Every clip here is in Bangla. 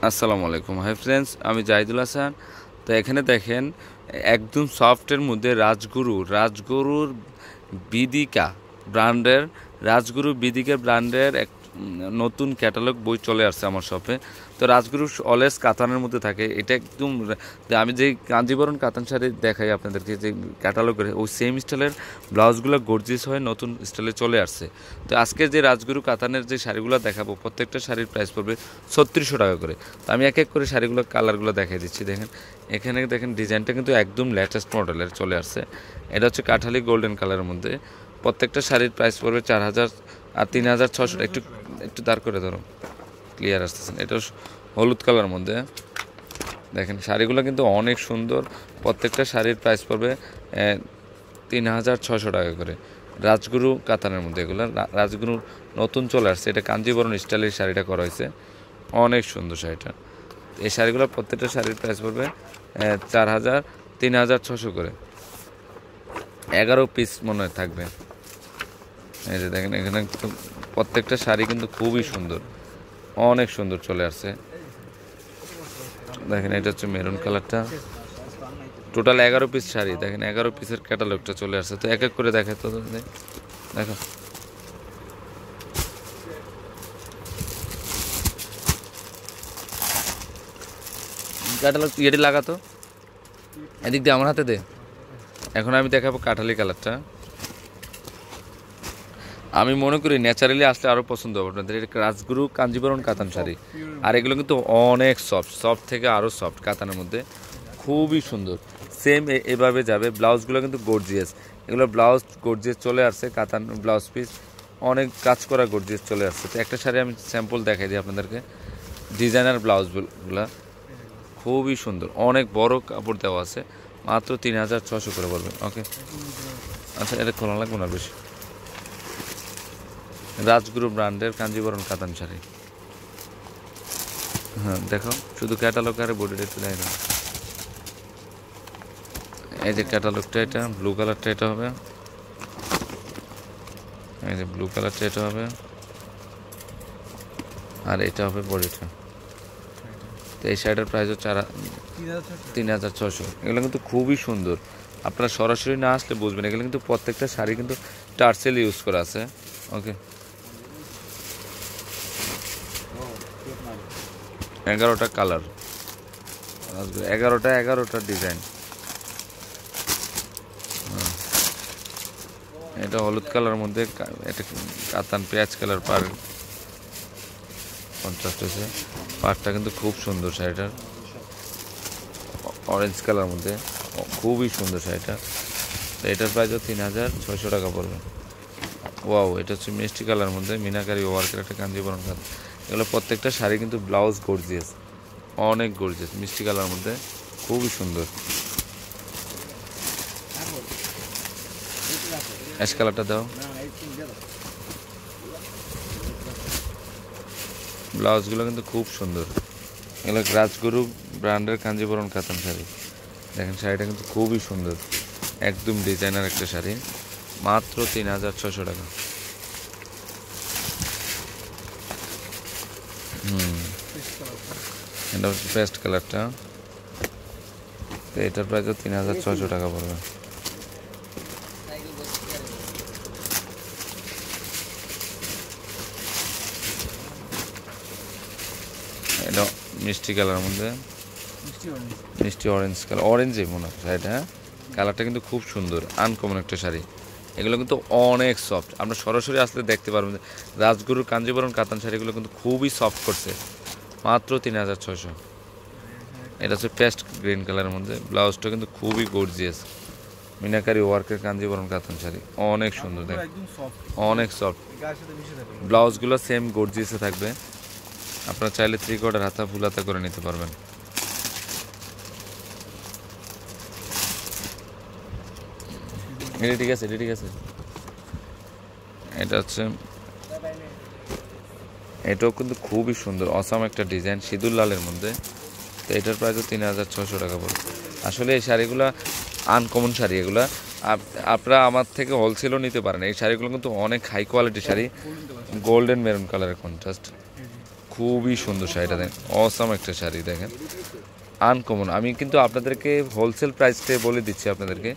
আসসালামু আলাইকুম। হাই ফ্রেন্ডস, আমি জাহিদুল হাসান। তো এখানে দেখেন একদম সফটের মধ্যে রাজগুরুর বিদিকা ব্র্যান্ডের এক নতুন ক্যাটালগ বই চলে আসছে আমার শপে। তো রাজগুরু অলওয়েজ কাতানের মধ্যে থাকে। এটা একদম আমি যে কাঞ্জিবরণ কাতান শাড়ি দেখাই আপনাদেরকে, যে ক্যাটালগের ওই সেম স্টাইলের ব্লাউজগুলো গর্জিয়াস হয়ে নতুন স্টাইলে চলে আসছে। তো আজকে যে রাজগুরু কাতানের যে শাড়িগুলো দেখাবো, প্রত্যেকটা শাড়ির প্রাইস পড়বে 3600 টাকা করে। তো আমি এক এক করে শাড়িগুলো কালারগুলো দেখাই দিচ্ছি। দেখেন এখানে দেখেন ডিজাইনটা কিন্তু একদম লেটেস্ট মডেলের চলে আসছে। এটা হচ্ছে কাঠালি গোল্ডেন কালারের মধ্যে। প্রত্যেকটা শাড়ির প্রাইস পড়বে 4000 আর 3600। একটু একটু দাঁড় করে ধরো, ক্লিয়ার আসতেছেন। এটা হলুদ কালারের মধ্যে। দেখেন শাড়িগুলো কিন্তু অনেক সুন্দর। প্রত্যেকটা শাড়ির প্রাইস পড়বে 3600 টাকা করে। রাজগুরু কাতানের মধ্যে এগুলো রাজগুরু নতুন চলে আসছে। এটা কাঞ্জিবরণ স্টাইলের শাড়িটা করা হয়েছে, অনেক সুন্দর শাড়িটা। এই শাড়িগুলো প্রত্যেকটা শাড়ির প্রাইস পড়বে 3600 করে। 11 পিস মনে হয় থাকবে। এই যে দেখেন এখানে প্রত্যেকটা শাড়ি কিন্তু খুবই সুন্দর, অনেক সুন্দর চলে আসছে। দেখেন এটা হচ্ছে মেরুন কালারটা। Total 11 piece sari. দেখেন 11 পিসের ক্যাটালগটা চলে আসছে। তো এক এক করে দেখে তো দেখো। ক্যাটালগ ইয়েটি লাগাতো, এদিক দিয়ে আমার হাতে দে। এখন আমি দেখাবো কাঠালি কালারটা। আমি মনে করি ন্যাচারালি আসলে আরও পছন্দ হবে আপনাদের। এটা রাজগুরু কাঞ্জিবরণ কাতান শাড়ি, আর এগুলো কিন্তু অনেক সফট থেকে আরও সফট কাতানের মধ্যে, খুবই সুন্দর। সেম এভাবে যাবে। ব্লাউজগুলো কিন্তু গর্জিয়াস। এগুলো ব্লাউজ গর্জিয়াস চলে আসছে, কাতান ব্লাউজ পিস অনেক কাজ করা গর্জিয়াস চলে আসছে। তো একটা শাড়ি আমি স্যাম্পল দেখাই দিই আপনাদেরকে। ডিজাইনার ব্লাউজগুলো খুবই সুন্দর, অনেক বড় কাপড় দেওয়া আছে। মাত্র 3600 করে পড়বে। ওকে, আচ্ছা এটা খোলা লাগবে না বেশি। রাজগুরু ব্র্যান্ডের কাঞ্জিবরণ কাতান শাড়ি। হ্যাঁ দেখো, শুধু ক্যাটালগ আর বডিটা একটু দেয় না। এই যে ক্যাটালগটা, এটা ব্লু কালারটা এটা হবে। এই যে ব্লু কালারটা এটা হবে, আর এটা হবে বডিটা। তো এই শাড়িটার প্রাইস হচ্ছে 3600। এগুলো কিন্তু খুবই সুন্দর। আপনারা সরাসরি না আসলে বুঝবেন। এগুলো কিন্তু প্রত্যেকটা শাড়ি কিন্তু টার্সেল ইউজ করা আছে। ওকে, 11টা কালার, 11টা ডিজাইন। এটা হলুদ কালারের মধ্যে, এটা কাতান পেঁয়াজ কালার পার 50 হয়েছে। পাড়টা কিন্তু খুব সুন্দর শাড়িটার, অরেঞ্জ কালার মধ্যে খুবই সুন্দর শাড়িটা। তো এটার প্রাইসও 3600 টাকা পড়বে। ওয়াও, এটা হচ্ছে মিষ্টি কালার মধ্যে মিনাকারি ওয়ার্কের একটা কাঞ্জিবরণ কাজ। এগুলো প্রত্যেকটা শাড়ি কিন্তু ব্লাউজ গর্জিয়াস, অনেক গর্জিয়াস, মিষ্টি কালার মধ্যে খুবই সুন্দর। অ্যাশ কালারটা দাও। ব্লাউজগুলো কিন্তু খুব সুন্দর। এগুলো রাজগুরু ব্র্যান্ডের কাঞ্জিবরণ কাতান শাড়ি। দেখেন শাড়িটা কিন্তু খুবই সুন্দর, একদম ডিজাইনার একটা শাড়ি। মাত্র 3600 টাকা। এটা হচ্ছে পেস্ট কালারটা। তো এটার প্রাইসও 3600 টাকা পড়বে। এটা মিষ্টি কালারের মধ্যে, মিষ্টি অরেঞ্জ কালার, অরেঞ্জে মনে হয় শাড়িটা। হ্যাঁ, কালারটা কিন্তু খুব সুন্দর, আনকমন একটা শাড়ি। এগুলো কিন্তু অনেক সফট। আপনার সরাসরি আসলে দেখতে পারবেন। রাজগুরুর কাঞ্জিবরণ কাতান শাড়িগুলো কিন্তু খুবই সফট করছে। মাত্র 3600। এটা হচ্ছে পেস্ট গ্রিন কালারের মধ্যে। ব্লাউজটা কিন্তু খুবই গর্জিয়াস, মিনাকারি ওয়ার্কের কাঞ্জিবরণ কাতান শাড়ি, অনেক সুন্দর। দেখ অনেক সফট। ব্লাউজগুলো সেম গর্জিয়াসে থাকবে। আপনারা চাইলে 3/4 হাতা ফুল হাতা করে নিতে পারবেন। এটা ঠিক আছে, এটা ঠিক আছে। এটা হচ্ছে, এটাও কিন্তু খুবই সুন্দর, অসাম একটা ডিজাইন সিঁদুর লালের মধ্যে। তো এটার প্রাইসও 3600 টাকা পড়বে। আসলে এই শাড়িগুলো আনকমন শাড়ি। এগুলো আপনারা আমার থেকে হোলসেলও নিতে পারেন। এই শাড়িগুলো কিন্তু অনেক high quality sari, golden maroon কালারের কন্ট্রাস্ট, খুবই সুন্দর শাড়িটা দেখেন, অসাম একটা শাড়ি দেখেন, আনকমন। আমি কিন্তু আপনাদেরকে হোলসেল প্রাইসটা বলে দিচ্ছি আপনাদেরকে,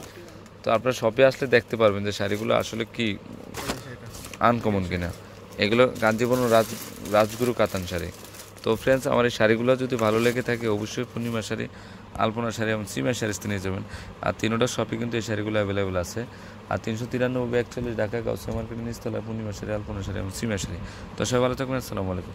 তো আপনারা শপে আসলে দেখতে পারবেন যে শাড়িগুলো আসলে কি আনকমন কিনা। এগুলো কাঞ্জিবরম রাজগুরু কাতান শাড়ি। তো ফ্রেন্ডস, আমার এই শাড়িগুলো যদি ভালো লেগে থাকে অবশ্যই পূর্ণিমা শাড়ি, আলপনা শাড়ি এবং সিমা শাড়িতে নিয়ে যাবেন। আর তিনোটা শপে কিন্তু এই শাড়িগুলো অ্যাভেলেবেল আছে। আর 393 41 ঢাকা গাউসিয়া মার্কেটের নিচতলা পূর্ণিমা শাড়ি, আলপনা শাড়ি এবং সিমা শাড়ি। তো সবাই ভালো থাকবেন, আসসালামু আলাইকুম।